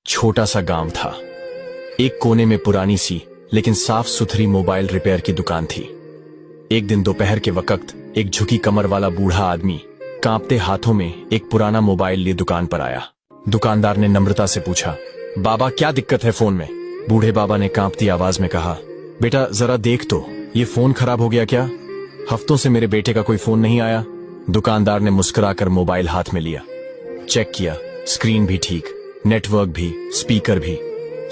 छोटा सा गांव था। एक कोने में पुरानी सी लेकिन साफ सुथरी मोबाइल रिपेयर की दुकान थी। एक दिन दोपहर के वक्त एक झुकी कमर वाला बूढ़ा आदमी कांपते हाथों में एक पुराना मोबाइल लिए दुकान पर आया। दुकानदार ने नम्रता से पूछा, बाबा क्या दिक्कत है फोन में? बूढ़े बाबा ने कांपती आवाज में कहा, बेटा जरा देख तो, ये फोन खराब हो गया क्या? हफ्तों से मेरे बेटे का कोई फोन नहीं आया। दुकानदार ने मुस्कुराकर मोबाइल हाथ में लिया, चेक किया, स्क्रीन भी ठीक, नेटवर्क भी, स्पीकर भी,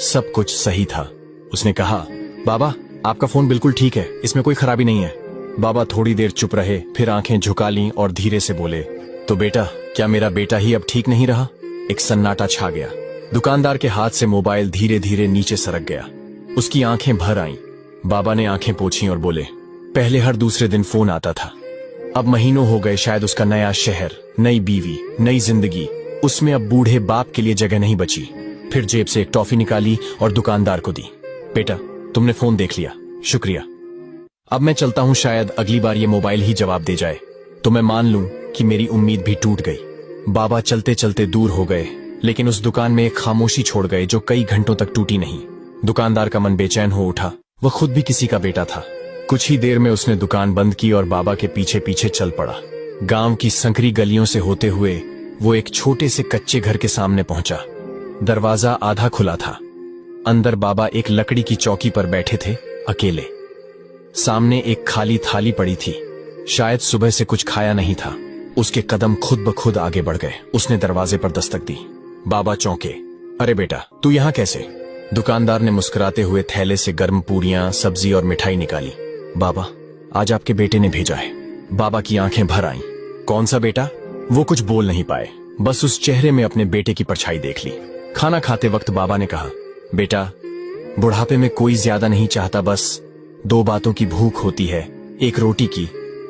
सब कुछ सही था। उसने कहा, बाबा आपका फोन बिल्कुल ठीक है, इसमें कोई खराबी नहीं है। बाबा थोड़ी देर चुप रहे, फिर आंखें झुका लीं और धीरे से बोले, तो बेटा क्या मेरा बेटा ही अब ठीक नहीं रहा? एक सन्नाटा छा गया। दुकानदार के हाथ से मोबाइल धीरे धीरे नीचे सरक गया। उसकी आंखें भर आईं। बाबा ने आंखें पोंछी और बोले, पहले हर दूसरे दिन फोन आता था, अब महीनों हो गए। शायद उसका नया शहर, नई बीवी, नई जिंदगी, उसमें अब बूढ़े बाप के लिए जगह नहीं बची। फिर जेब से एक टॉफी निकाली और दुकानदार को दी। बेटा तुमने फोन देख लिया, शुक्रिया। अब मैं चलता हूं, शायद अगली बार ये मोबाइल ही जवाब दे जाए तो मैं मान लूं कि मेरी उम्मीद भी टूट गई। बाबा चलते चलते दूर हो गए, लेकिन उस दुकान में एक खामोशी छोड़ गए जो कई घंटों तक टूटी नहीं। दुकानदार का मन बेचैन हो उठा। वह खुद भी किसी का बेटा था। कुछ ही देर में उसने दुकान बंद की और बाबा के पीछे पीछे चल पड़ा। गांव की संकरी गलियों से होते हुए वो एक छोटे से कच्चे घर के सामने पहुंचा। दरवाजा आधा खुला था। अंदर बाबा एक लकड़ी की चौकी पर बैठे थे, अकेले। सामने एक खाली थाली पड़ी थी। शायद सुबह से कुछ खाया नहीं था। उसके कदम खुद ब खुद आगे बढ़ गए। उसने दरवाजे पर दस्तक दी। बाबा चौंके, अरे बेटा तू यहां कैसे? दुकानदार ने मुस्कुराते हुए थैले से गर्म पूरियां, सब्जी और मिठाई निकाली। बाबा आज आपके बेटे ने भेजा है। बाबा की आंखें भर आईं। कौन सा बेटा? वो कुछ बोल नहीं पाए, बस उस चेहरे में अपने बेटे की परछाई देख ली। खाना खाते वक्त बाबा ने कहा, बेटा बुढ़ापे में कोई ज्यादा नहीं चाहता, बस दो बातों की भूख होती है, एक रोटी की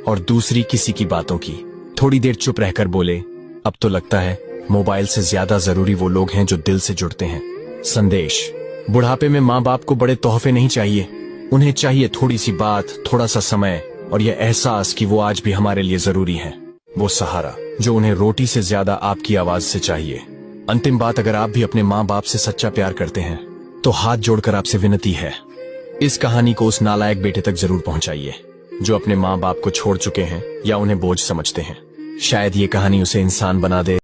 और दूसरी किसी की बातों की। थोड़ी देर चुप रहकर बोले, अब तो लगता है मोबाइल से ज्यादा जरूरी वो लोग हैं जो दिल से जुड़ते हैं। संदेश, बुढ़ापे में माँ बाप को बड़े तोहफे नहीं चाहिए, उन्हें चाहिए थोड़ी सी बात, थोड़ा सा समय और यह एहसास कि वो आज भी हमारे लिए जरूरी है। वो सहारा जो उन्हें रोटी से ज्यादा आपकी आवाज से चाहिए। अंतिम बात, अगर आप भी अपने माँ बाप से सच्चा प्यार करते हैं तो हाथ जोड़कर आपसे विनती है, इस कहानी को उस नालायक बेटे तक जरूर पहुंचाइए जो अपने माँ बाप को छोड़ चुके हैं या उन्हें बोझ समझते हैं। शायद ये कहानी उसे इंसान बना दे।